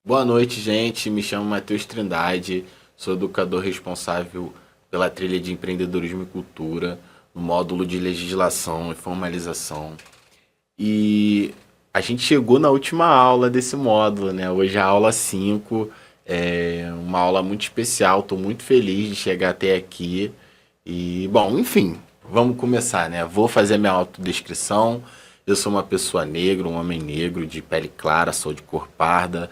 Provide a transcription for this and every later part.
Boa noite, gente. Me chamo Matheus Trindade, sou educador responsável pela trilha de empreendedorismo e cultura, no módulo de legislação e formalização. E a gente chegou na última aula desse módulo, né? Hoje é a aula 5, é uma aula muito especial. Estou muito feliz de chegar até aqui. E, bom, enfim, vamos começar, né? Vou fazer minha autodescrição. Eu sou uma pessoa negra, um homem negro, de pele clara, sou de cor parda.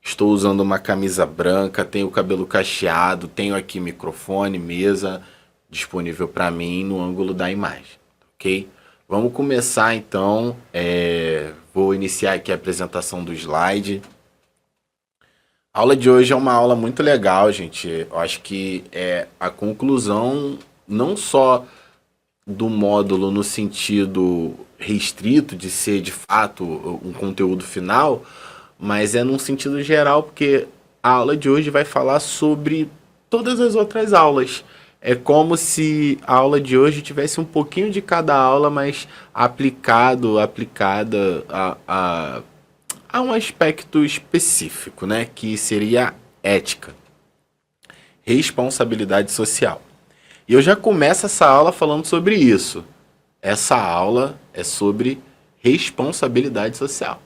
Estou usando uma camisa branca, tenho o cabelo cacheado, tenho aqui microfone, mesa disponível para mim no ângulo da imagem, ok? Vamos começar então. Vou iniciar aqui a apresentação do slide. A aula de hoje é uma aula muito legal, gente. Eu acho que é a conclusão não só do módulo no sentido restrito de ser de fato um conteúdo final, mas é num sentido geral, porque a aula de hoje vai falar sobre todas as outras aulas. É como se a aula de hoje tivesse um pouquinho de cada aula, mas aplicada a um aspecto específico, né? Que seria ética, responsabilidade social. E eu já começo essa aula falando sobre isso. Essa aula é sobre responsabilidade social,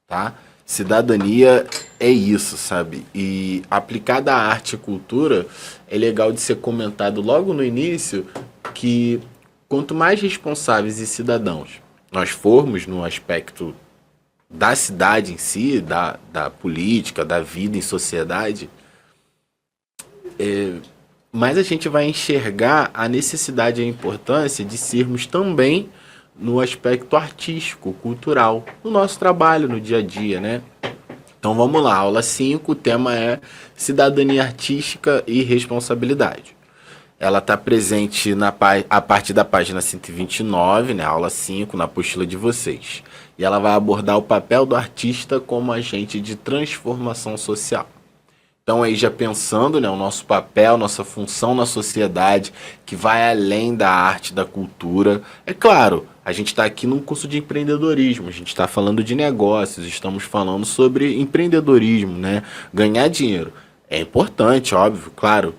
tá? Cidadania é isso, sabe? E aplicada à arte e cultura, é legal de ser comentado logo no início que quanto mais responsáveis e cidadãos nós formos no aspecto da cidade em si, da política, da vida em sociedade, mais a gente vai enxergar a necessidade e a importância de sermos também no aspecto artístico, cultural, no nosso trabalho, no dia a dia, né? Então vamos lá, aula 5, o tema é cidadania artística e responsabilidade. Ela está presente a partir da página 129, né, aula 5, na apostila de vocês. E ela vai abordar o papel do artista como agente de transformação social. Então aí já pensando, né, o nosso papel, nossa função na sociedade, que vai além da arte, da cultura. É claro, a gente está aqui num curso de empreendedorismo, a gente está falando de negócios, estamos falando sobre empreendedorismo, né? Ganhar dinheiro. É importante, óbvio, claro.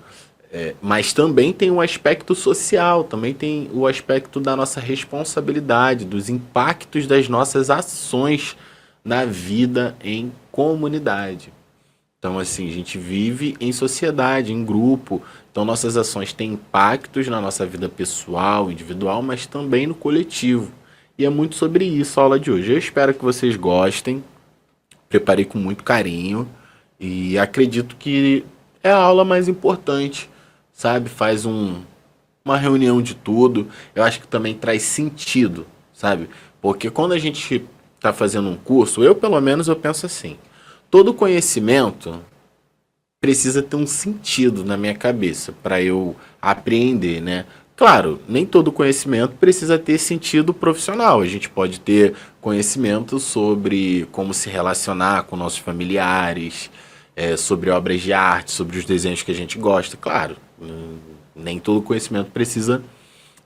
Mas também tem um aspecto social, também tem o aspecto da nossa responsabilidade, dos impactos das nossas ações na vida em comunidade. Então, assim, a gente vive em sociedade, em grupo. Então, nossas ações têm impactos na nossa vida pessoal, individual, mas também no coletivo. E é muito sobre isso a aula de hoje. Eu espero que vocês gostem. Preparei com muito carinho. E acredito que é a aula mais importante, sabe? Uma reunião de tudo. Eu acho que também traz sentido, sabe? Porque quando a gente está fazendo um curso, eu pelo menos eu penso assim. Todo conhecimento precisa ter um sentido na minha cabeça para eu apreender, né? Claro, nem todo conhecimento precisa ter sentido profissional. A gente pode ter conhecimento sobre como se relacionar com nossos familiares, sobre obras de arte, sobre os desenhos que a gente gosta. Claro, nem todo conhecimento precisa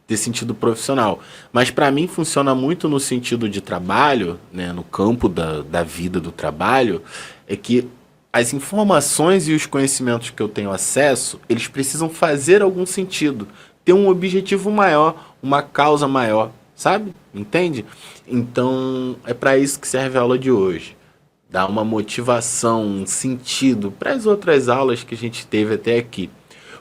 ter sentido profissional. Mas para mim funciona muito no sentido de trabalho, né, no campo da vida do trabalho, é que as informações e os conhecimentos que eu tenho acesso, eles precisam fazer algum sentido, ter um objetivo maior, uma causa maior, sabe? Entende? Então é para isso que serve a aula de hoje. Dar uma motivação, um sentido para as outras aulas que a gente teve até aqui.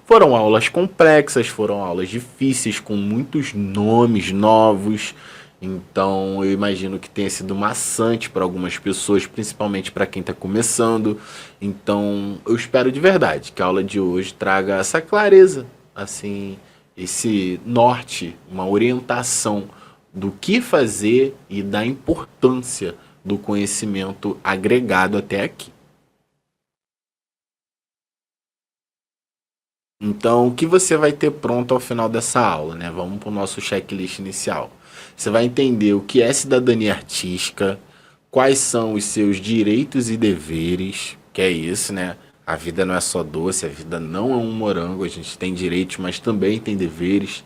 Foram aulas complexas, foram aulas difíceis, com muitos nomes novos. Então eu imagino que tenha sido maçante para algumas pessoas, principalmente para quem está começando. Então eu espero de verdade que a aula de hoje traga essa clareza, assim, esse norte, uma orientação do que fazer e da importância do conhecimento agregado até aqui. Então, o que você vai ter pronto ao final dessa aula, né? Vamos para o nosso checklist inicial. Você vai entender o que é cidadania artística, quais são os seus direitos e deveres, que é isso, né? A vida não é só doce, a vida não é um morango, a gente tem direitos, mas também tem deveres.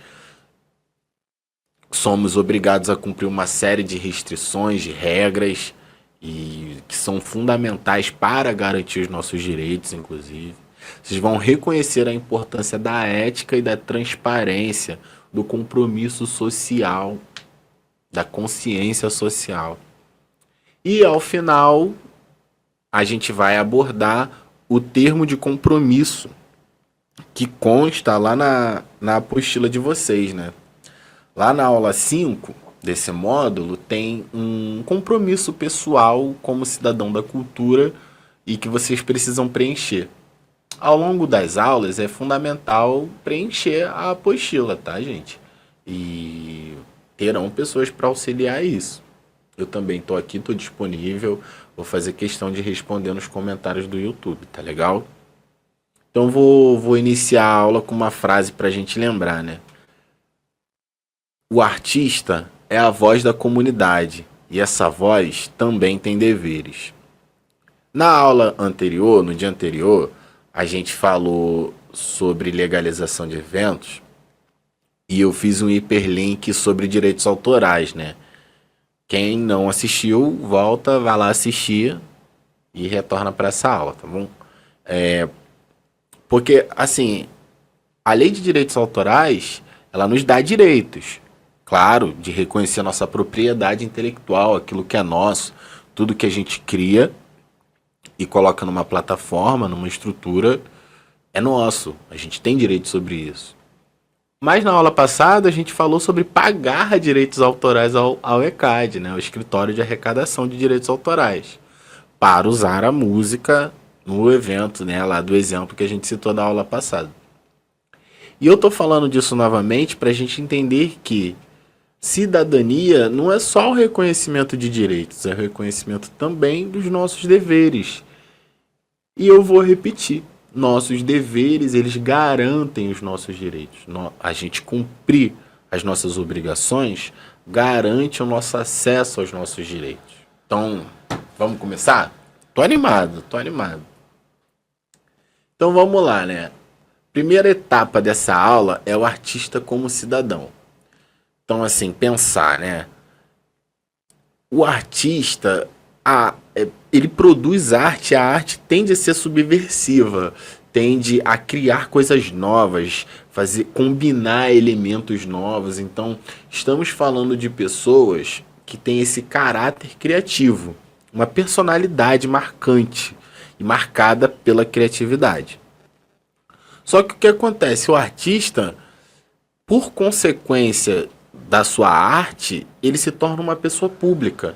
Somos obrigados a cumprir uma série de restrições, de regras, e que são fundamentais para garantir os nossos direitos, inclusive. Vocês vão reconhecer a importância da ética e da transparência, do compromisso social, da consciência social. E ao final, a gente vai abordar o termo de compromisso, que consta lá na apostila de vocês, né? Lá na aula 5 desse módulo tem um compromisso pessoal como cidadão da cultura e que vocês precisam preencher. Ao longo das aulas é fundamental preencher a apostila, tá, gente? E terão pessoas para auxiliar isso. Eu também estou aqui, estou disponível. Vou fazer questão de responder nos comentários do YouTube, tá legal? Então vou iniciar a aula com uma frase para a gente lembrar, né? O artista é a voz da comunidade e essa voz também tem deveres. Na aula anterior, no dia anterior, a gente falou sobre legalização de eventos e eu fiz um hiperlink sobre direitos autorais, né? Quem não assistiu, volta, vai lá assistir e retorna para essa aula, tá bom? Porque, assim, a lei de direitos autorais, ela nos dá direitos, claro, de reconhecer a nossa propriedade intelectual, aquilo que é nosso, tudo que a gente cria e coloca numa plataforma, numa estrutura, é nosso. A gente tem direito sobre isso. Mas na aula passada a gente falou sobre pagar direitos autorais ao ECAD, né, o Escritório de Arrecadação de Direitos Autorais, para usar a música no evento, né, lá do exemplo que a gente citou na aula passada. E eu tô falando disso novamente para a gente entender que cidadania não é só o reconhecimento de direitos, é o reconhecimento também dos nossos deveres. E eu vou repetir, nossos deveres, eles garantem os nossos direitos. A gente cumprir as nossas obrigações garante o nosso acesso aos nossos direitos. Então, vamos começar? Tô animado. Então vamos lá, né? Primeira etapa dessa aula é o artista como cidadão. Então, assim, pensar, né? O artista, ele produz arte, a arte tende a ser subversiva, tende a criar coisas novas, combinar elementos novos. Então, estamos falando de pessoas que têm esse caráter criativo, uma personalidade marcante e marcada pela criatividade. Só que o que acontece? O artista, por consequência da sua arte, ele se torna uma pessoa pública.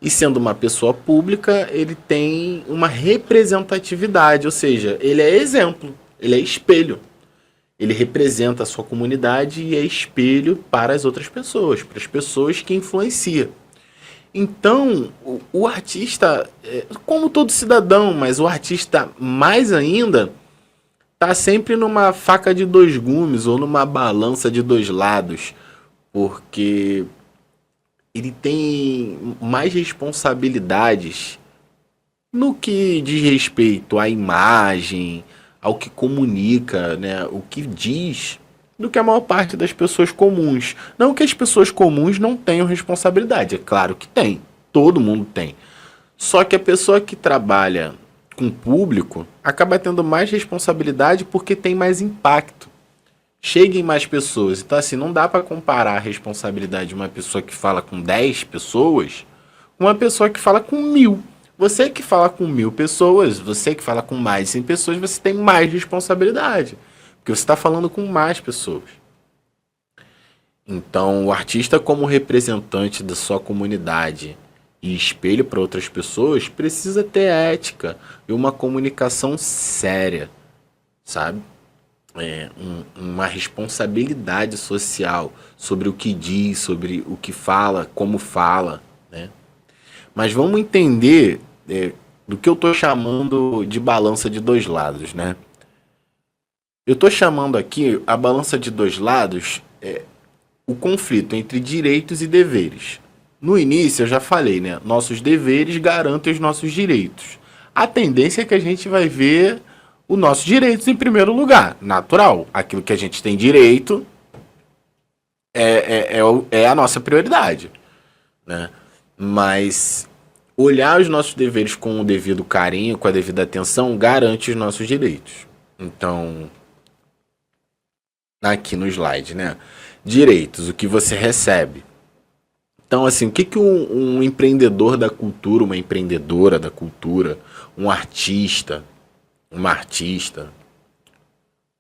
E sendo uma pessoa pública, ele tem uma representatividade, ou seja, ele é exemplo, ele é espelho. Ele representa a sua comunidade e é espelho para as outras pessoas, para as pessoas que influencia. Então, o artista, como todo cidadão, mas o artista mais ainda, está sempre numa faca de dois gumes ou numa balança de dois lados, porque ele tem mais responsabilidades no que diz respeito à imagem, ao que comunica, né, o que diz, do que a maior parte das pessoas comuns. Não que as pessoas comuns não tenham responsabilidade, é claro que tem, todo mundo tem. Só que a pessoa que trabalha com o público acaba tendo mais responsabilidade porque tem mais impacto. Chega em mais pessoas. Então, assim, não dá para comparar a responsabilidade de uma pessoa que fala com 10 pessoas com uma pessoa que fala com 1000. Você que fala com 1000 pessoas, você que fala com mais de 100 pessoas, você tem mais responsabilidade. Porque você está falando com mais pessoas. Então, o artista, como representante da sua comunidade e espelho para outras pessoas, precisa ter ética e uma comunicação séria, sabe? Uma responsabilidade social sobre o que diz, sobre o que fala, como fala, né? Mas vamos entender do que eu estou chamando de balança de dois lados, né? Eu estou chamando aqui a balança de dois lados o conflito entre direitos e deveres. No início eu já falei, né? Nossos deveres garantem os nossos direitos. A tendência é que a gente vai ver os nossos direitos em primeiro lugar, natural. Aquilo que a gente tem direito é a nossa prioridade, né? Mas olhar os nossos deveres com o devido carinho, com a devida atenção, garante os nossos direitos. Então, aqui no slide, né? Direitos, o que você recebe. Então, assim, o que, que um empreendedor da cultura, uma empreendedora da cultura, um artista, uma artista,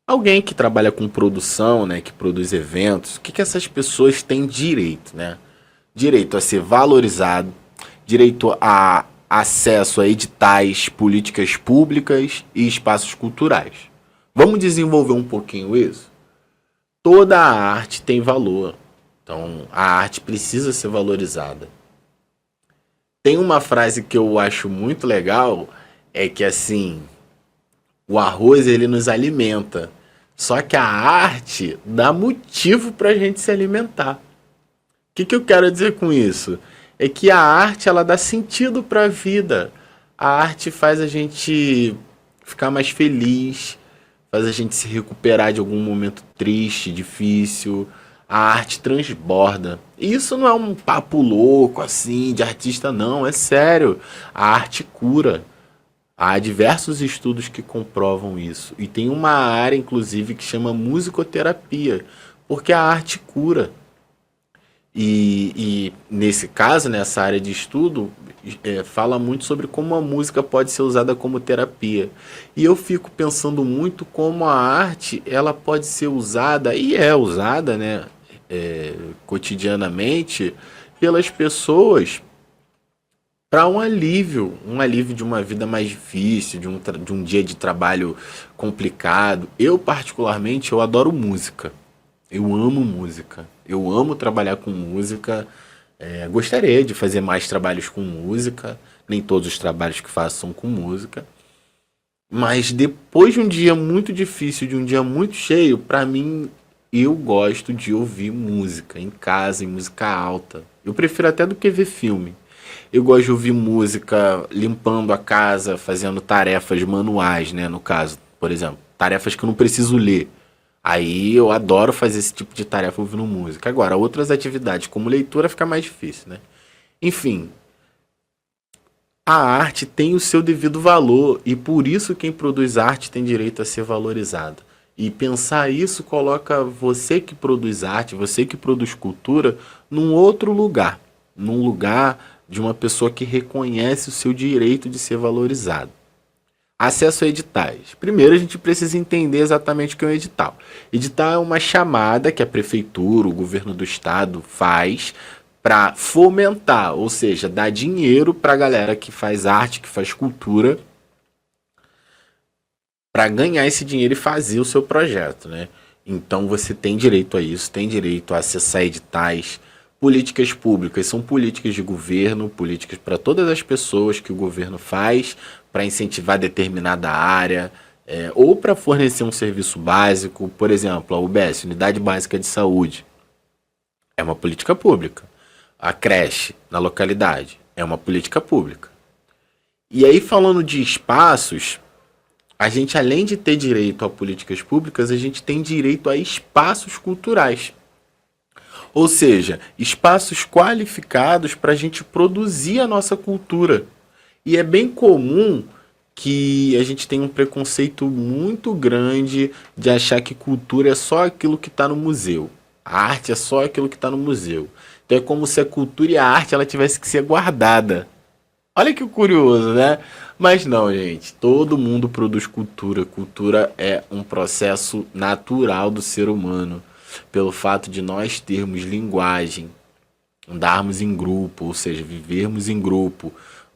alguém que trabalha com produção, né, que produz eventos, o que, que essas pessoas têm direito, né? Direito a ser valorizado, direito a acesso a editais, políticas públicas e espaços culturais. Vamos desenvolver um pouquinho isso? Toda a arte tem valor. Então, a arte precisa ser valorizada. Tem uma frase que eu acho muito legal, é que assim, o arroz ele nos alimenta. Só que a arte dá motivo para a gente se alimentar. O que, que eu quero dizer com isso? É que a arte ela dá sentido para a vida. A arte faz a gente ficar mais feliz, faz a gente se recuperar de algum momento triste, difícil. A arte transborda. E isso não é um papo louco assim de artista, não, é sério. A arte cura. Há diversos estudos que comprovam isso. E tem uma área, inclusive, que chama musicoterapia, porque a arte cura. E nesse caso, nessa área de estudo, fala muito sobre como a música pode ser usada como terapia. E eu fico pensando muito como a arte ela pode ser usada, e é usada, né, cotidianamente, pelas pessoas para um alívio de uma vida mais difícil, de um dia de trabalho complicado. Eu, particularmente, eu adoro música. Eu amo música. Eu amo trabalhar com música. Gostaria de fazer mais trabalhos com música. Nem todos os trabalhos que faço são com música. Mas depois de um dia muito difícil, de um dia muito cheio, para mim, eu gosto de ouvir música em casa, em música alta. Eu prefiro até do que ver filme. Eu gosto de ouvir música limpando a casa, fazendo tarefas manuais, né? No caso, por exemplo, tarefas que eu não preciso ler. Aí eu adoro fazer esse tipo de tarefa ouvindo música. Agora, outras atividades, como leitura, fica mais difícil, né? Enfim, a arte tem o seu devido valor e por isso quem produz arte tem direito a ser valorizado. E pensar isso coloca você que produz arte, você que produz cultura, num outro lugar. Num lugar de uma pessoa que reconhece o seu direito de ser valorizado. Acesso a editais. Primeiro a gente precisa entender exatamente o que é um edital. Edital é uma chamada que a prefeitura, o governo do estado faz para fomentar, ou seja, dar dinheiro para a galera que faz arte, que faz cultura, para ganhar esse dinheiro e fazer o seu projeto, né? Então você tem direito a isso, tem direito a acessar editais. Políticas públicas são políticas de governo, políticas para todas as pessoas que o governo faz para incentivar determinada área, ou para fornecer um serviço básico. Por exemplo, a UBS, Unidade Básica de Saúde, é uma política pública. A creche na localidade é uma política pública. E aí, falando de espaços, a gente, além de ter direito a políticas públicas, a gente tem direito a espaços culturais. Ou seja, espaços qualificados para a gente produzir a nossa cultura. E é bem comum que a gente tenha um preconceito muito grande de achar que cultura é só aquilo que está no museu. A arte é só aquilo que está no museu. Então é como se a cultura e a arte ela tivesse que ser guardada. Olha que curioso, né? Mas não, gente. Todo mundo produz cultura. Cultura é um processo natural do ser humano. Pelo fato de nós termos linguagem, andarmos em grupo, ou seja, vivermos em grupo,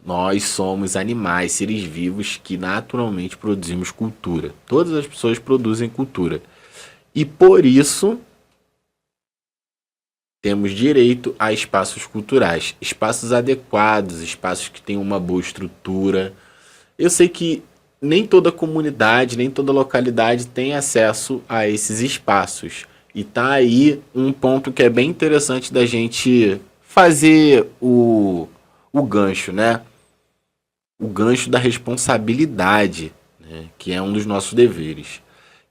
nós somos animais, seres vivos que naturalmente produzimos cultura. Todas as pessoas produzem cultura. E por isso temos direito a espaços culturais, espaços adequados, espaços que tenham uma boa estrutura. Eu sei que nem toda comunidade, nem toda localidade tem acesso a esses espaços. E tá aí um ponto que é bem interessante da gente fazer o gancho, né? O gancho da responsabilidade, né? Que é um dos nossos deveres.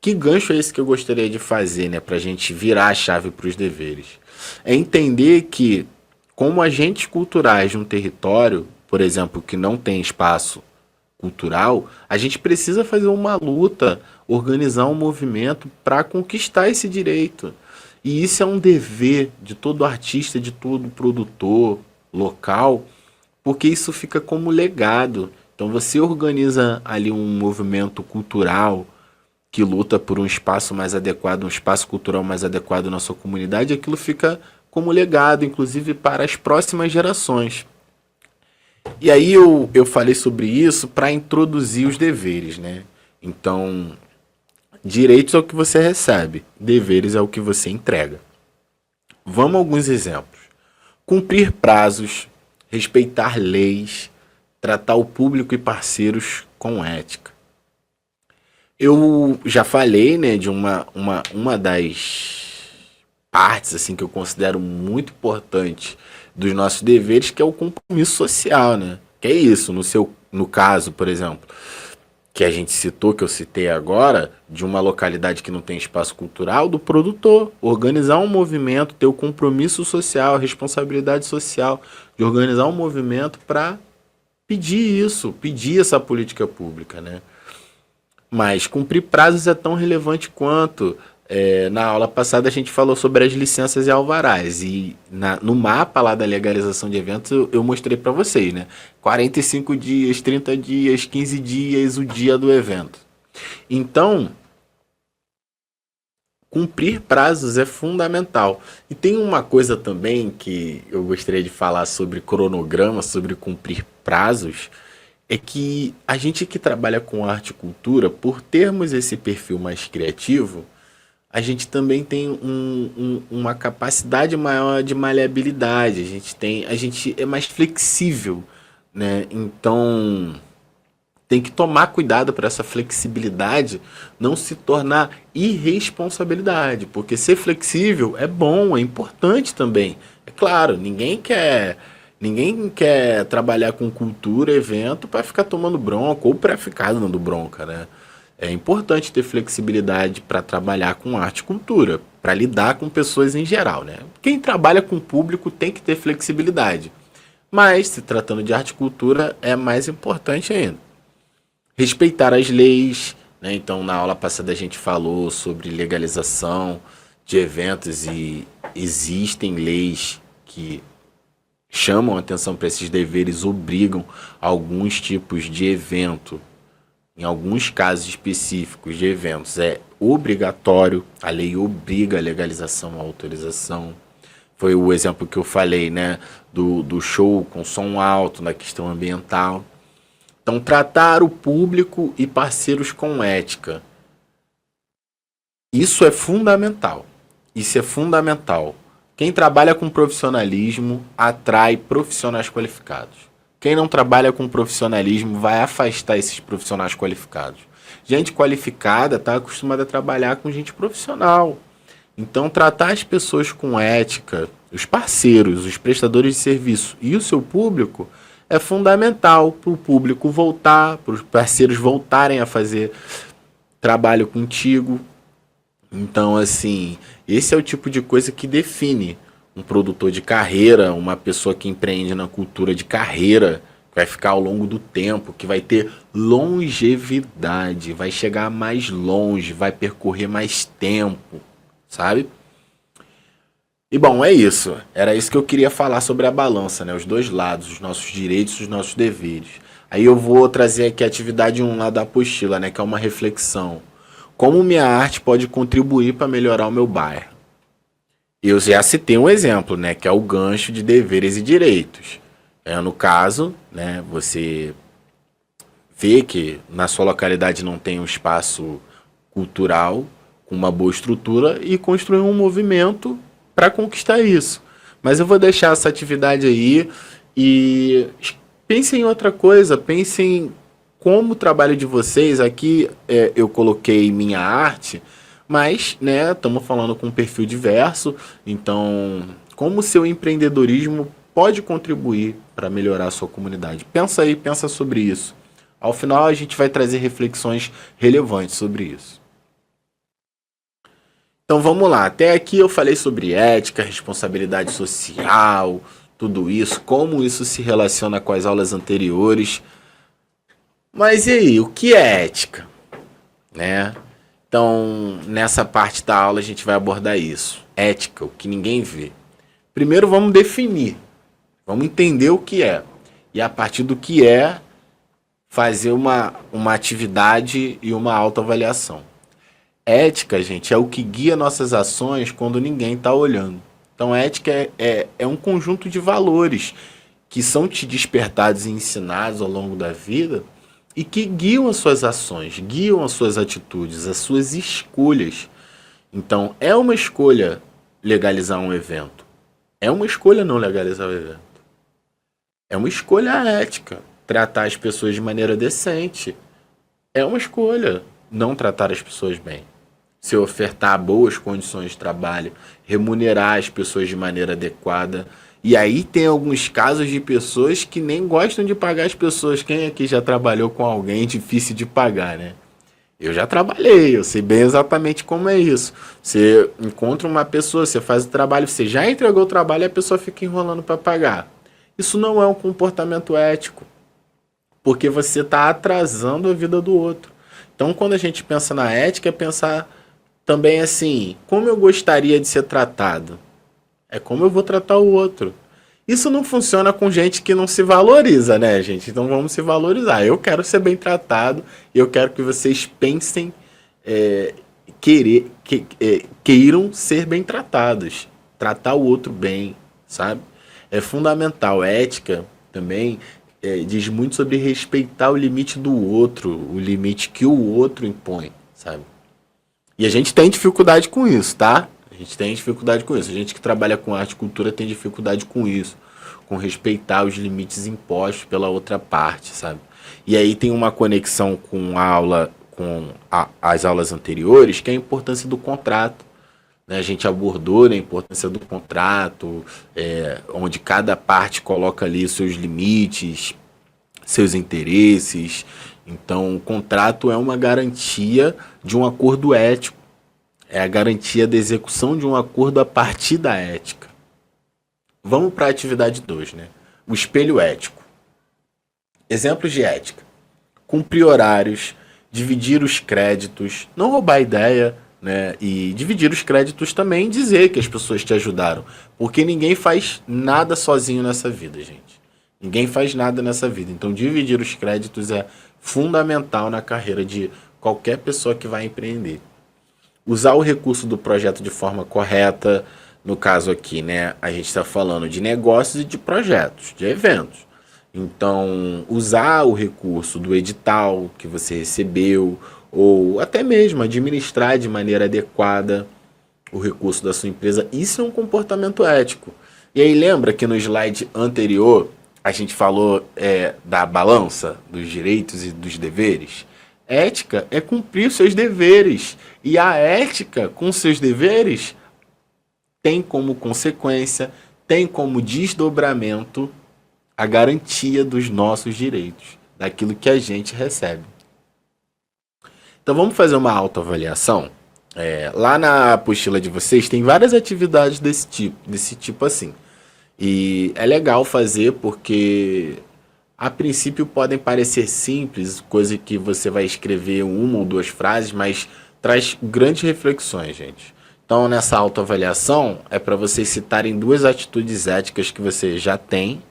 Que gancho é esse que eu gostaria de fazer, né? Pra gente virar a chave para os deveres? É entender que, como agentes culturais de um território, por exemplo, que não tem espaço cultural, a gente precisa fazer uma luta, organizar um movimento para conquistar esse direito. E isso é um dever de todo artista, de todo produtor local, porque isso fica como legado. Então você organiza ali um movimento cultural que luta por um espaço mais adequado, um espaço cultural mais adequado na sua comunidade, aquilo fica como legado, inclusive para as próximas gerações. E aí eu falei sobre isso para introduzir os deveres, né? Então, direitos é o que você recebe, deveres é o que você entrega. Vamos a alguns exemplos. Cumprir prazos, respeitar leis, tratar o público e parceiros com ética. Eu já falei, né, de uma das partes assim que eu considero muito importante dos nossos deveres, que é o compromisso social, né? Que é isso, no caso, por exemplo, que a gente citou, que eu citei agora, de uma localidade que não tem espaço cultural, do produtor, organizar um movimento, ter o compromisso social, a responsabilidade social de organizar um movimento para pedir isso, pedir essa política pública, né? Mas cumprir prazos é tão relevante quanto. Na aula passada a gente falou sobre as licenças e alvarás. E no mapa lá da legalização de eventos eu mostrei para vocês, né? 45 dias, 30 dias, 15 dias, o dia do evento. Então, cumprir prazos é fundamental. E tem uma coisa também que eu gostaria de falar sobre cronograma, sobre cumprir prazos, é que a gente que trabalha com arte e cultura, por termos esse perfil mais criativo, a gente também tem uma capacidade maior de maleabilidade. A gente é mais flexível, né? Então tem que tomar cuidado para essa flexibilidade não se tornar irresponsabilidade, porque ser flexível é bom, é importante também. É claro, ninguém quer trabalhar com cultura, evento para ficar tomando bronca ou para ficar dando bronca, né? É importante ter flexibilidade para trabalhar com arte e cultura, para lidar com pessoas em geral, né? Quem trabalha com público tem que ter flexibilidade. Mas, se tratando de arte e cultura, é mais importante ainda. Respeitar as leis, né? Então, na aula passada a gente falou sobre legalização de eventos e existem leis que chamam atenção para esses deveres, obrigam alguns tipos de evento. Em alguns casos específicos de eventos é obrigatório, a lei obriga a legalização, a autorização. Foi o exemplo que eu falei, né, do show com som alto na questão ambiental. Então, tratar o público e parceiros com ética. Isso é fundamental. Isso é fundamental. Quem trabalha com profissionalismo atrai profissionais qualificados. Quem não trabalha com profissionalismo vai afastar esses profissionais qualificados. Gente qualificada está acostumada a trabalhar com gente profissional. Então, tratar as pessoas com ética, os parceiros, os prestadores de serviço e o seu público é fundamental para o público voltar, para os parceiros voltarem a fazer trabalho contigo. Então, assim, esse é o tipo de coisa que define um produtor de carreira, uma pessoa que empreende na cultura de carreira, que vai ficar ao longo do tempo, que vai ter longevidade, vai chegar mais longe, vai percorrer mais tempo, sabe? E bom, é isso. Era isso que eu queria falar sobre a balança, né? Os dois lados, os nossos direitos e os nossos deveres. Aí eu vou trazer aqui a atividade 1 lá da apostila, né? Que é uma reflexão. Como minha arte pode contribuir para melhorar o meu bairro? Eu já citei um exemplo, né, que é o gancho de deveres e direitos. No caso, né, você vê que na sua localidade não tem um espaço cultural com uma boa estrutura e construir um movimento para conquistar isso. Mas eu vou deixar essa atividade aí e pensem em outra coisa, pensem como o trabalho de vocês aqui, eu coloquei minha arte, mas, né, estamos falando com um perfil diverso, então, como o seu empreendedorismo pode contribuir para melhorar a sua comunidade? Pensa aí, pensa sobre isso. Ao final, a gente vai trazer reflexões relevantes sobre isso. Então, vamos lá. Até aqui eu falei sobre ética, responsabilidade social, tudo isso, como isso se relaciona com as aulas anteriores. Mas e aí, o que é ética? Né? Então, nessa parte da aula a gente vai abordar isso. Ética, o que ninguém vê. Primeiro vamos definir, vamos entender o que é. E a partir do que é, fazer uma atividade e uma autoavaliação. Ética, gente, é o que guia nossas ações quando ninguém está olhando. Então, ética é um conjunto de valores que são te despertados e ensinados ao longo da vida e que guiam as suas ações, guiam as suas atitudes, as suas escolhas. Então, é uma escolha legalizar um evento. É uma escolha não legalizar o evento. É uma escolha ética. Tratar as pessoas de maneira decente. É uma escolha não tratar as pessoas bem. Se ofertar boas condições de trabalho, remunerar as pessoas de maneira adequada. E aí tem alguns casos de pessoas que nem gostam de pagar as pessoas. Quem aqui já trabalhou com alguém difícil de pagar, né? Eu já trabalhei, eu sei bem exatamente como é isso. Você encontra uma pessoa, você faz o trabalho, você já entregou o trabalho e a pessoa fica enrolando para pagar. Isso não é um comportamento ético, porque você está atrasando a vida do outro. Então, quando a gente pensa na ética, é pensar também assim, como eu gostaria de ser tratado? É como eu vou tratar o outro. Isso não funciona com gente que não se valoriza, né, gente? Então vamos se valorizar. Eu quero ser bem tratado e eu quero que vocês pensem, queiram ser bem tratados. Tratar o outro bem, sabe? É fundamental. Ética também diz muito sobre respeitar o limite do outro, o limite que o outro impõe, sabe? E a gente tem dificuldade com isso, tá? A gente tem dificuldade com isso. A gente que trabalha com arte e cultura tem dificuldade com isso. Com respeitar os limites impostos pela outra parte, sabe? E aí tem uma conexão com a aula, as aulas anteriores, que é a importância do contrato. Né? A gente abordou, né, a importância do contrato, onde cada parte coloca ali seus limites, seus interesses. Então, o contrato é uma garantia de um acordo ético. É a garantia da execução de um acordo a partir da ética. Vamos para a atividade 2, né? O espelho ético. Exemplos de ética. Cumprir horários, dividir os créditos, não roubar ideia, né? E dividir os créditos também, dizer que as pessoas te ajudaram. Porque ninguém faz nada sozinho nessa vida, gente. Ninguém faz nada nessa vida. Então, dividir os créditos é fundamental na carreira de qualquer pessoa que vai empreender. Usar o recurso do projeto de forma correta. No caso aqui, né, a gente está falando de negócios e de projetos, de eventos. Então, usar o recurso do edital que você recebeu, ou até mesmo administrar de maneira adequada o recurso da sua empresa, isso é um comportamento ético. E aí lembra que no slide anterior a gente falou da balança dos direitos e dos deveres? Ética é cumprir seus deveres. E a ética com seus deveres tem como consequência, tem como desdobramento a garantia dos nossos direitos, daquilo que a gente recebe. Então vamos fazer uma autoavaliação. Lá na apostila de vocês tem várias atividades desse tipo assim. E é legal fazer porque a princípio podem parecer simples, coisa que você vai escrever uma ou duas frases, mas traz grandes reflexões, gente. Então, nessa autoavaliação, é para vocês citarem 2 atitudes éticas que você já tem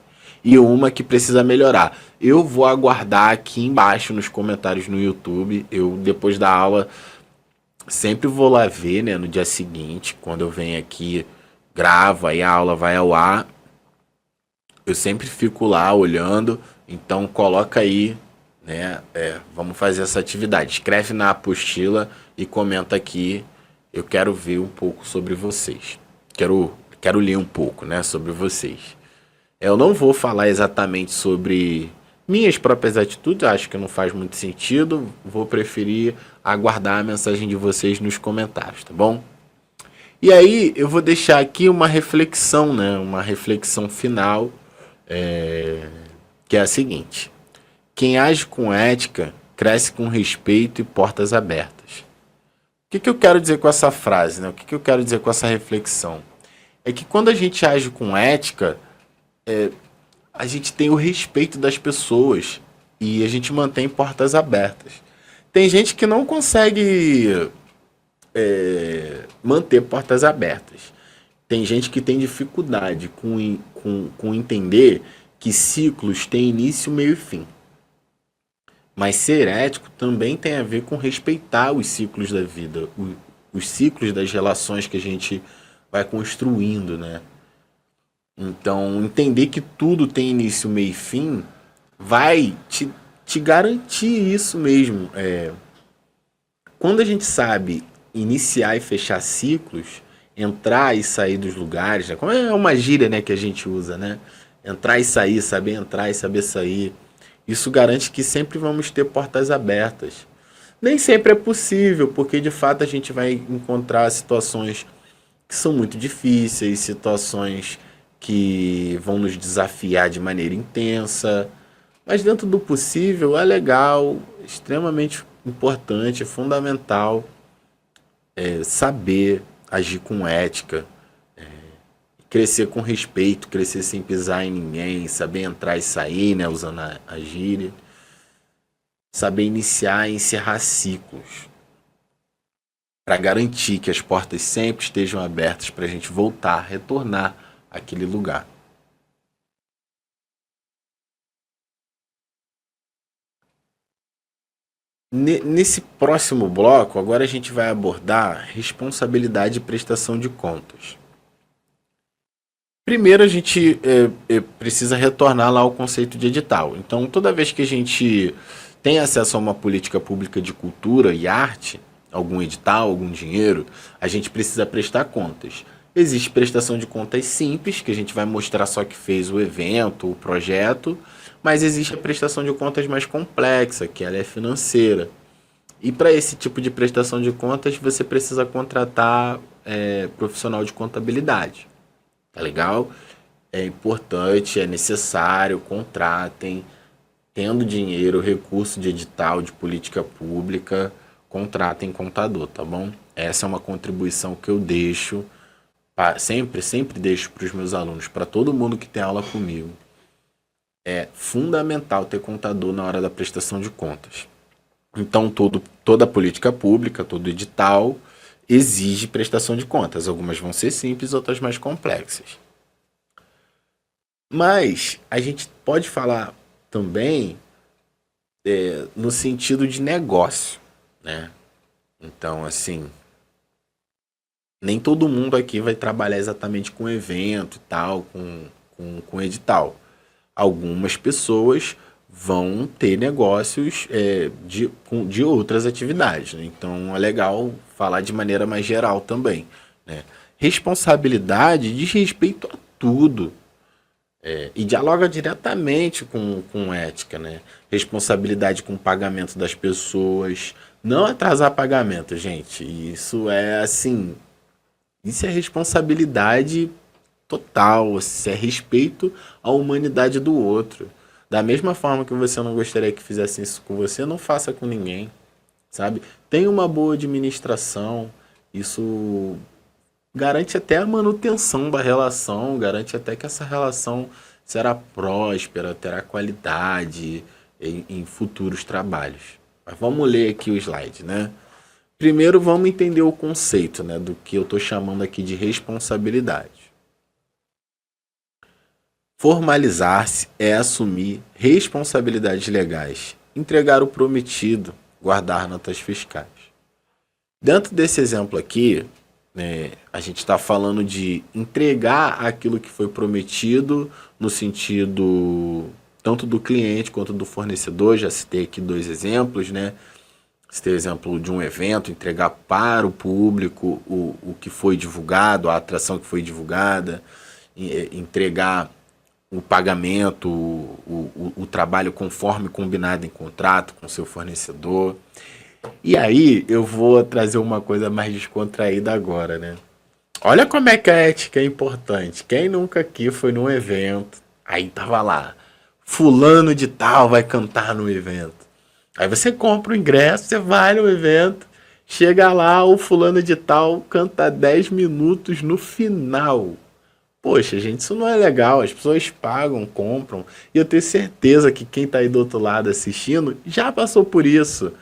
e uma que precisa melhorar. Eu vou aguardar aqui embaixo nos comentários no YouTube. Eu, depois da aula, sempre vou lá ver, né, no dia seguinte, quando eu venho aqui, gravo, aí a aula vai ao ar. Eu sempre fico lá olhando, então coloca aí, né, vamos fazer essa atividade. Escreve na apostila e comenta aqui. Eu quero ver um pouco sobre vocês. Quero ler um pouco, né, sobre vocês. Eu não vou falar exatamente sobre minhas próprias atitudes, acho que não faz muito sentido. Vou preferir aguardar a mensagem de vocês nos comentários, tá bom? E aí eu vou deixar aqui uma reflexão, né, uma reflexão final, que é a seguinte. Quem age com ética cresce com respeito e portas abertas. O que eu quero dizer com essa frase, né? O que eu quero dizer com essa reflexão? É que quando a gente age com ética, a gente tem o respeito das pessoas e a gente mantém portas abertas. Tem gente que não consegue manter portas abertas. Tem gente que tem dificuldade com entender que ciclos têm início, meio e fim. Mas ser ético também tem a ver com respeitar os ciclos da vida, os ciclos das relações que a gente vai construindo, né? Então, entender que tudo tem início, meio e fim vai te garantir isso mesmo. Quando a gente sabe iniciar e fechar ciclos, entrar e sair dos lugares, né? Como é uma gíria, né, que a gente usa, né? Entrar e sair, saber entrar e saber sair. Isso garante que sempre vamos ter portas abertas. Nem sempre é possível, porque de fato a gente vai encontrar situações que são muito difíceis, situações que vão nos desafiar de maneira intensa, mas dentro do possível é legal, extremamente importante, fundamental saber agir com ética, crescer com respeito, crescer sem pisar em ninguém, saber entrar e sair, né, usando a gíria, saber iniciar e encerrar ciclos, para garantir que as portas sempre estejam abertas para a gente voltar, retornar àquele lugar. Nesse próximo bloco, agora a gente vai abordar responsabilidade e prestação de contas. Primeiro, a gente precisa retornar lá ao conceito de edital. Então, toda vez que a gente tem acesso a uma política pública de cultura e arte, algum edital, algum dinheiro, a gente precisa prestar contas. Existe prestação de contas simples, que a gente vai mostrar só que fez o evento, o projeto, mas existe a prestação de contas mais complexa, que ela é financeira. E para esse tipo de prestação de contas, você precisa contratar profissional de contabilidade. Tá legal? É importante, é necessário, contratem, tendo dinheiro, recurso de edital, de política pública, contratem contador, tá bom? Essa é uma contribuição que eu deixo, sempre deixo para os meus alunos, para todo mundo que tem aula comigo. É fundamental ter contador na hora da prestação de contas. Então, toda política pública, todo edital, exige prestação de contas. Algumas vão ser simples, outras mais complexas. Mas a gente pode falar também no sentido de negócio, né? Então, assim, nem todo mundo aqui vai trabalhar exatamente com evento e tal, com edital. Algumas pessoas vão ter negócios de outras atividades, né? Então é legal falar de maneira mais geral também, né? Responsabilidade diz respeito a tudo, e dialoga diretamente com ética, né? Responsabilidade com o pagamento das pessoas, não atrasar pagamento, gente. Isso é assim, isso é responsabilidade total, isso é respeito à humanidade do outro. Da mesma forma que você não gostaria que fizessem isso com você, não faça com ninguém, sabe? Tenha uma boa administração, isso garante até a manutenção da relação, garante até que essa relação será próspera, terá qualidade em futuros trabalhos. Mas vamos ler aqui o slide, né? Primeiro vamos entender o conceito, né, do que eu estou chamando aqui de responsabilidade. Formalizar-se é assumir responsabilidades legais, entregar o prometido, guardar notas fiscais. Dentro desse exemplo aqui, né, a gente está falando de entregar aquilo que foi prometido no sentido tanto do cliente quanto do fornecedor. Já citei aqui dois exemplos, né? Citei o exemplo de um evento, entregar para o público o que foi divulgado, a atração que foi divulgada, entregar o pagamento, o trabalho conforme combinado em contrato com seu fornecedor. E aí eu vou trazer uma coisa mais descontraída agora, né? Olha como é que a ética é importante. Quem nunca aqui foi num evento, aí tava lá, fulano de tal vai cantar no evento. Aí você compra o ingresso, você vai no evento, chega lá, o fulano de tal canta 10 minutos no final. Poxa, gente, isso não é legal. As pessoas pagam, compram. E eu tenho certeza que quem está aí do outro lado assistindo já passou por isso.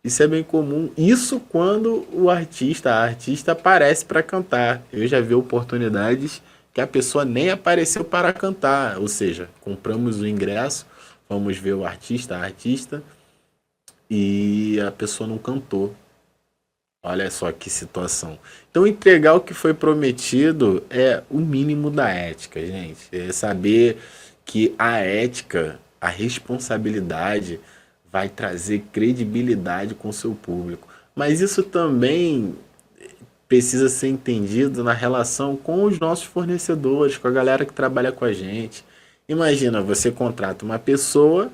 Isso é bem comum. Isso quando a artista aparece para cantar. Eu já vi oportunidades que a pessoa nem apareceu para cantar. Ou seja, compramos o ingresso, vamos ver o artista, a artista, e a pessoa não cantou. Olha só que situação. Então, entregar o que foi prometido é o mínimo da ética, gente. É saber que a ética, a responsabilidade, vai trazer credibilidade com o seu público. Mas isso também precisa ser entendido na relação com os nossos fornecedores, com a galera que trabalha com a gente. Imagina, você contrata uma pessoa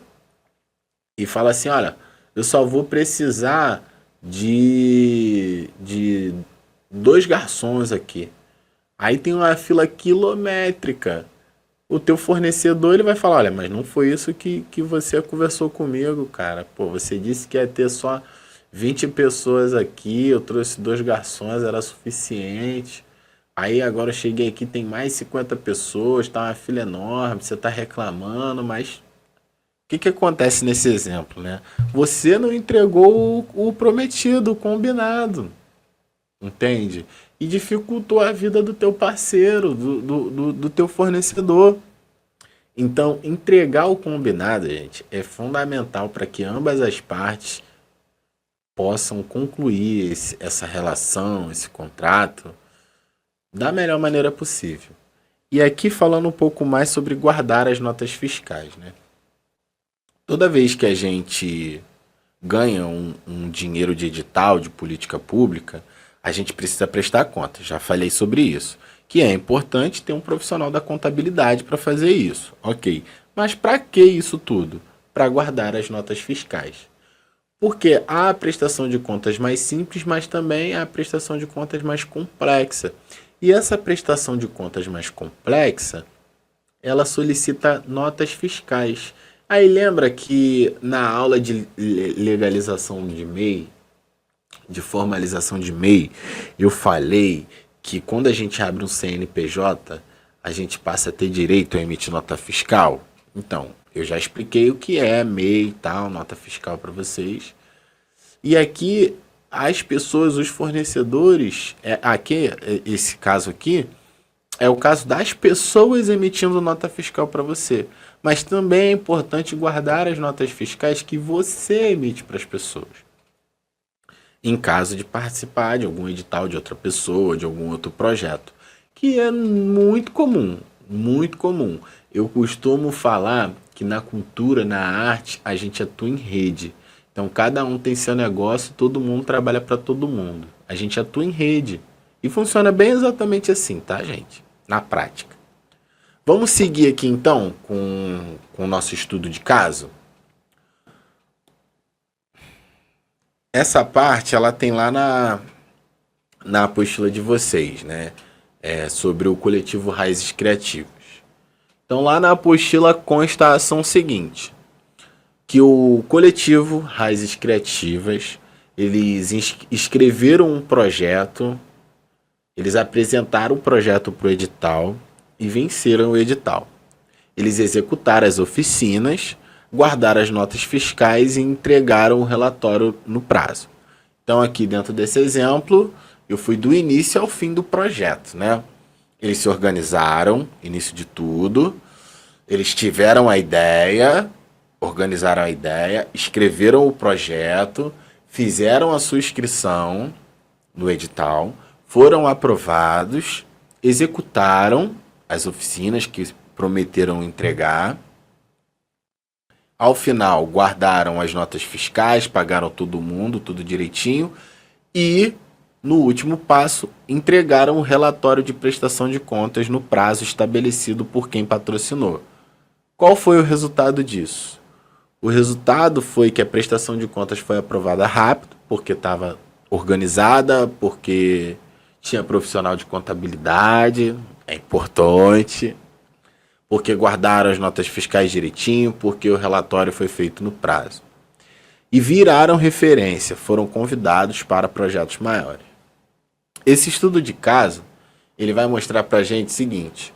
e fala assim: olha, eu só vou precisar de dois garçons aqui. Aí tem uma fila quilométrica. O teu fornecedor ele vai falar: olha, mas não foi isso que você conversou comigo, cara. Pô, você disse que ia ter só 20 pessoas aqui, eu trouxe dois garçons, era suficiente. Aí agora eu cheguei aqui, tem mais 50 pessoas, tá uma fila enorme, você tá reclamando, mas que acontece nesse exemplo, né? Você não entregou o prometido, o combinado, entende? E dificultou a vida do teu parceiro, do teu fornecedor. Então, entregar o combinado, gente, é fundamental para que ambas as partes possam concluir essa relação, esse contrato, da melhor maneira possível. E aqui falando um pouco mais sobre guardar as notas fiscais, né? Toda vez que a gente ganha um dinheiro de edital, de política pública, a gente precisa prestar conta. Já falei sobre isso. Que é importante ter um profissional da contabilidade para fazer isso. Ok. Mas para que isso tudo? Para guardar as notas fiscais. Porque há a prestação de contas mais simples, mas também há a prestação de contas mais complexa. E essa prestação de contas mais complexa, ela solicita notas fiscais. Aí lembra que na aula de legalização de MEI, de formalização de MEI, eu falei que quando a gente abre um CNPJ, a gente passa a ter direito a emitir nota fiscal? Então, eu já expliquei o que é MEI e tal, nota fiscal para vocês. E aqui as pessoas, os fornecedores, esse caso aqui, é o caso das pessoas emitindo nota fiscal para você. Mas também é importante guardar as notas fiscais que você emite para as pessoas. Em caso de participar de algum edital de outra pessoa, de algum outro projeto. Que é muito comum, muito comum. Eu costumo falar que na cultura, na arte, a gente atua em rede. Então cada um tem seu negócio, todo mundo trabalha para todo mundo. A gente atua em rede. E funciona bem exatamente assim, tá, gente? Na prática. Vamos seguir aqui então com o nosso estudo de caso. Essa parte ela tem lá na apostila de vocês, né? Sobre o coletivo Raízes Criativas. Então lá na apostila consta a ação seguinte: que o coletivo Raízes Criativas, eles escreveram um projeto, eles apresentaram o projeto para o edital e venceram o edital. Eles executaram as oficinas, guardaram as notas fiscais e entregaram o relatório no prazo. Então aqui dentro desse exemplo, eu fui do início ao fim do projeto, né? Eles se organizaram, início de tudo, eles tiveram a ideia, organizaram a ideia, escreveram o projeto, fizeram a sua inscrição no edital, foram aprovados, executaram as oficinas que prometeram entregar. Ao final, guardaram as notas fiscais, pagaram todo mundo, tudo direitinho. E, no último passo, entregaram o relatório de prestação de contas no prazo estabelecido por quem patrocinou. Qual foi o resultado disso? O resultado foi que a prestação de contas foi aprovada rápido, porque estava organizada, porque tinha profissional de contabilidade, é importante, porque guardaram as notas fiscais direitinho, porque o relatório foi feito no prazo. E viraram referência, foram convidados para projetos maiores. Esse estudo de caso, ele vai mostrar para a gente o seguinte: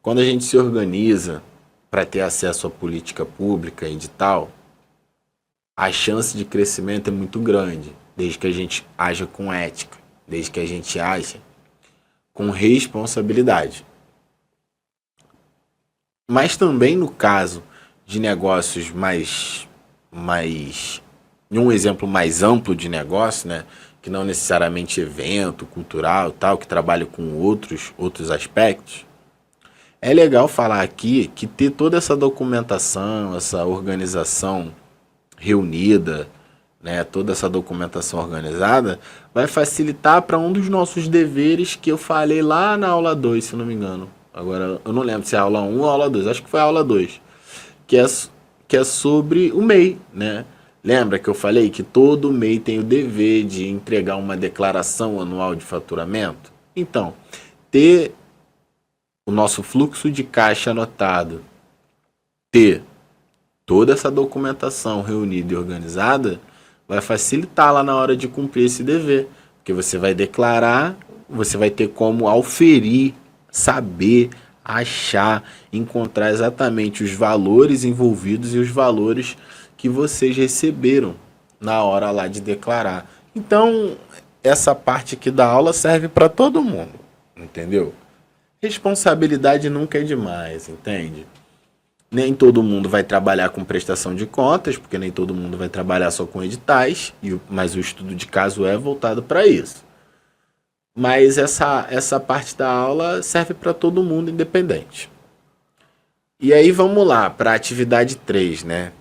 Quando a gente se organiza para ter acesso à política pública, edital, a chance de crescimento é muito grande, desde que a gente haja com ética, desde que a gente haja com responsabilidade. Mas também no caso de negócios em um exemplo mais amplo de negócio, né, que não necessariamente evento, cultural, tal, que trabalha com outros aspectos, é legal falar aqui que ter toda essa documentação, essa organização reunida, né, toda essa documentação organizada, vai facilitar para um dos nossos deveres que eu falei lá na aula 2, se não me engano. Agora, eu não lembro se é a aula 1 ou a aula 2, acho que foi a aula 2, que é sobre o MEI, né? Lembra que eu falei que todo MEI tem o dever de entregar uma declaração anual de faturamento? Então, ter o nosso fluxo de caixa anotado, ter toda essa documentação reunida e organizada, vai facilitar lá na hora de cumprir esse dever. Porque você vai declarar, você vai ter como auferir, saber, achar, encontrar exatamente os valores envolvidos e os valores que vocês receberam na hora lá de declarar. Então, essa parte aqui da aula serve para todo mundo, entendeu? Responsabilidade nunca é demais, entende? Nem todo mundo vai trabalhar com prestação de contas, porque nem todo mundo vai trabalhar só com editais, mas o estudo de caso é voltado para isso. Mas essa parte da aula serve para todo mundo independente. E aí vamos lá para a atividade 3, né?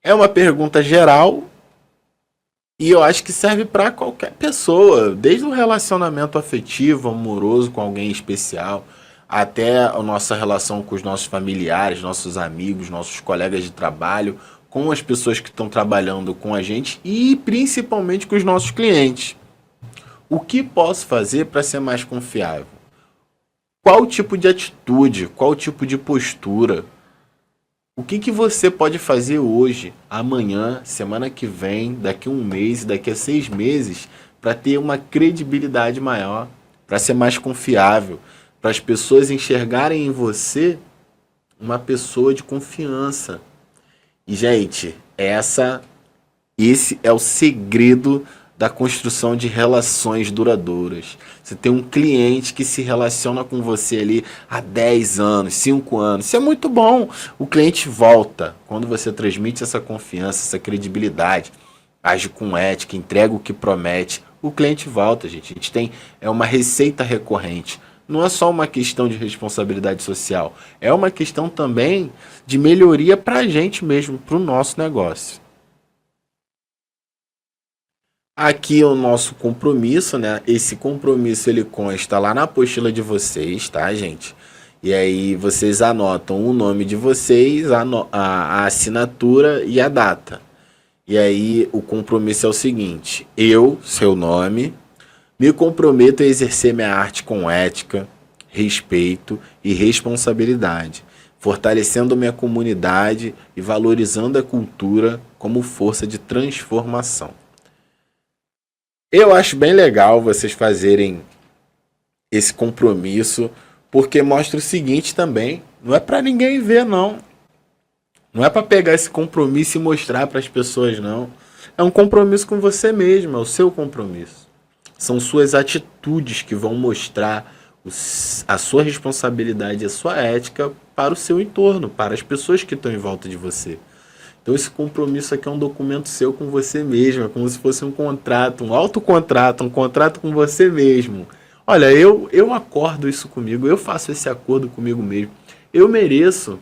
É uma pergunta geral e eu acho que serve para qualquer pessoa, desde o relacionamento afetivo, amoroso com alguém especial, até a nossa relação com os nossos familiares, nossos amigos, nossos colegas de trabalho, com as pessoas que estão trabalhando com a gente e principalmente com os nossos clientes. O que posso fazer para ser mais confiável? Qual tipo de atitude, qual tipo de postura? O que você pode fazer hoje, amanhã, semana que vem, daqui a um mês, daqui a 6 meses, para ter uma credibilidade maior, para ser mais confiável, para as pessoas enxergarem em você uma pessoa de confiança. E, gente, esse é o segredo da construção de relações duradouras. Você tem um cliente que se relaciona com você ali há 10 anos, 5 anos. Isso é muito bom. O cliente volta quando você transmite essa confiança, essa credibilidade, age com ética, entrega o que promete. O cliente volta, gente. A gente tem uma receita recorrente. Não é só uma questão de responsabilidade social. É uma questão também de melhoria para a gente mesmo, para o nosso negócio. Aqui é o nosso compromisso, né? Esse compromisso ele consta lá na apostila de vocês, tá, gente? E aí vocês anotam o nome de vocês, a assinatura e a data. E aí o compromisso é o seguinte: eu, seu nome, me comprometo a exercer minha arte com ética, respeito e responsabilidade, fortalecendo minha comunidade e valorizando a cultura como força de transformação. Eu acho bem legal vocês fazerem esse compromisso, porque mostra o seguinte também, não é para ninguém ver não. Não é para pegar esse compromisso e mostrar para as pessoas não. É um compromisso com você mesmo, é o seu compromisso. São suas atitudes que vão mostrar a sua responsabilidade e a sua ética para o seu entorno, para as pessoas que estão em volta de você. Então esse compromisso aqui é um documento seu com você mesmo, é como se fosse um contrato, um autocontrato, um contrato com você mesmo. Olha, eu acordo isso comigo, eu faço esse acordo comigo mesmo. Eu mereço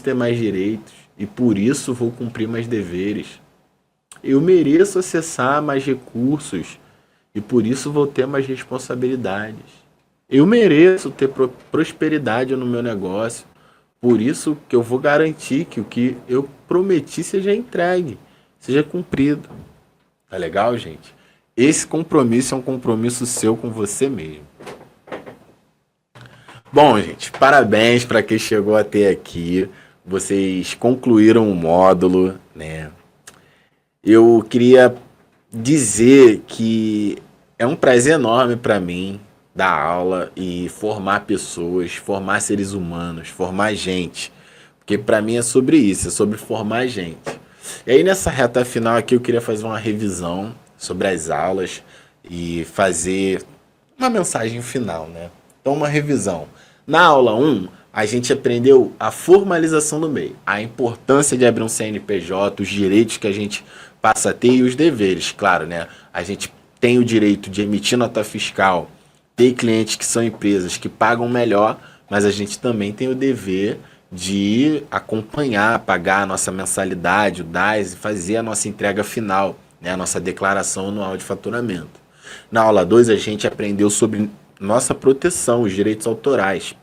ter mais direitos e por isso vou cumprir mais deveres. Eu mereço acessar mais recursos e por isso vou ter mais responsabilidades. Eu mereço ter prosperidade no meu negócio. Por isso que eu vou garantir que o que eu prometi seja entregue, seja cumprido. Tá legal, gente? Esse compromisso é um compromisso seu com você mesmo. Bom, gente, parabéns para quem chegou até aqui. Vocês concluíram o módulo, né? Eu queria dizer que é um prazer enorme para mim dar aula e formar pessoas, formar seres humanos, formar gente. Porque para mim é sobre isso, é sobre formar gente. E aí nessa reta final aqui eu queria fazer uma revisão sobre as aulas e fazer uma mensagem final, né? Então uma revisão. Na aula 1, a gente aprendeu a formalização do MEI, a importância de abrir um CNPJ, os direitos que a gente passa a ter e os deveres, claro, né? A gente tem o direito de emitir nota fiscal, ter clientes que são empresas que pagam melhor, mas a gente também tem o dever de acompanhar, pagar a nossa mensalidade, o DAS e fazer a nossa entrega final, né? A nossa declaração anual de faturamento. Na aula 2 a gente aprendeu sobre nossa proteção, os direitos autorais,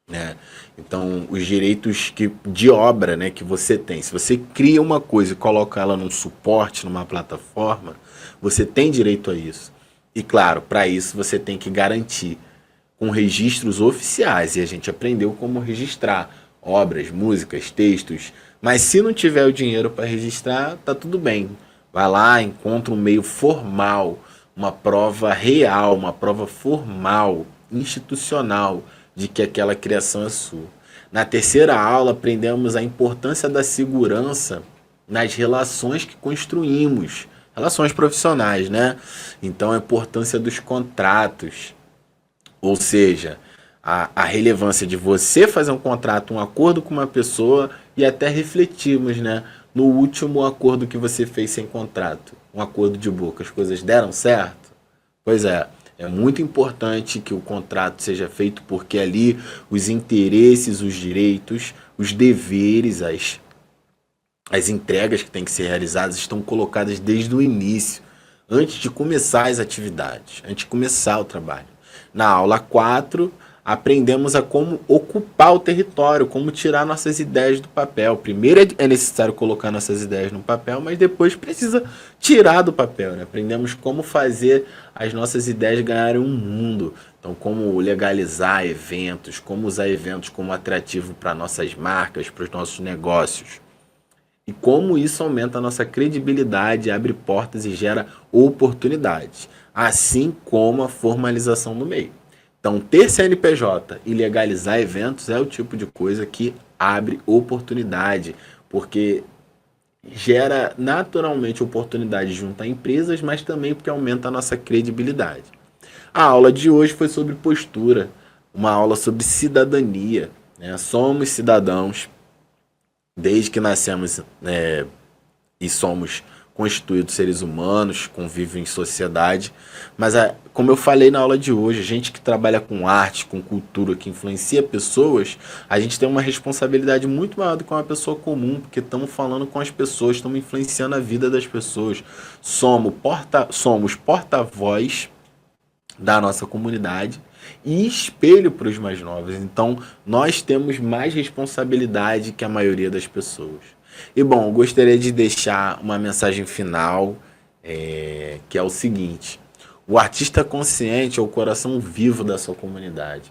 né? Então, os direitos de obra, né, que você tem. Se você cria uma coisa e coloca ela num suporte, numa plataforma, você tem direito a isso. E claro, para isso você tem que garantir com registros oficiais. E a gente aprendeu como registrar obras, músicas, textos. Mas se não tiver o dinheiro para registrar, tá tudo bem. Vai lá, encontra um meio formal, uma prova real, uma prova formal, institucional, de que aquela criação é sua. Na terceira aula, aprendemos a importância da segurança nas relações que construímos, relações profissionais, né? Então, a importância dos contratos, ou seja, a relevância de você fazer um contrato, um acordo com uma pessoa e até refletirmos, né, no último acordo que você fez sem contrato, um acordo de boca, as coisas deram certo? Pois é. É muito importante que o contrato seja feito porque ali os interesses, os direitos, os deveres, as entregas que têm que ser realizadas estão colocadas desde o início, antes de começar as atividades, antes de começar o trabalho. Na aula 4 aprendemos a como ocupar o território, como tirar nossas ideias do papel. Primeiro é necessário colocar nossas ideias no papel, mas depois precisa tirar do papel, né? Aprendemos como fazer as nossas ideias ganharem um mundo. Então, como legalizar eventos, como usar eventos como atrativo para nossas marcas, para os nossos negócios. E como isso aumenta a nossa credibilidade, abre portas e gera oportunidades. Assim como a formalização do meio. Então, ter CNPJ e legalizar eventos é o tipo de coisa que abre oportunidade, porque gera naturalmente oportunidade junto a empresas, mas também porque aumenta a nossa credibilidade. A aula de hoje foi sobre postura, uma aula sobre cidadania, né? Somos cidadãos desde que nascemos, né, e somos constituídos seres humanos, convivem em sociedade, mas como eu falei na aula de hoje, a gente que trabalha com arte, com cultura, que influencia pessoas, a gente tem uma responsabilidade muito maior do que uma pessoa comum, porque estamos falando com as pessoas, estamos influenciando a vida das pessoas, somos porta-voz da nossa comunidade e espelho para os mais novos, então nós temos mais responsabilidade que a maioria das pessoas. E bom, eu gostaria de deixar uma mensagem final, que é o seguinte: o artista consciente é o coração vivo da sua comunidade.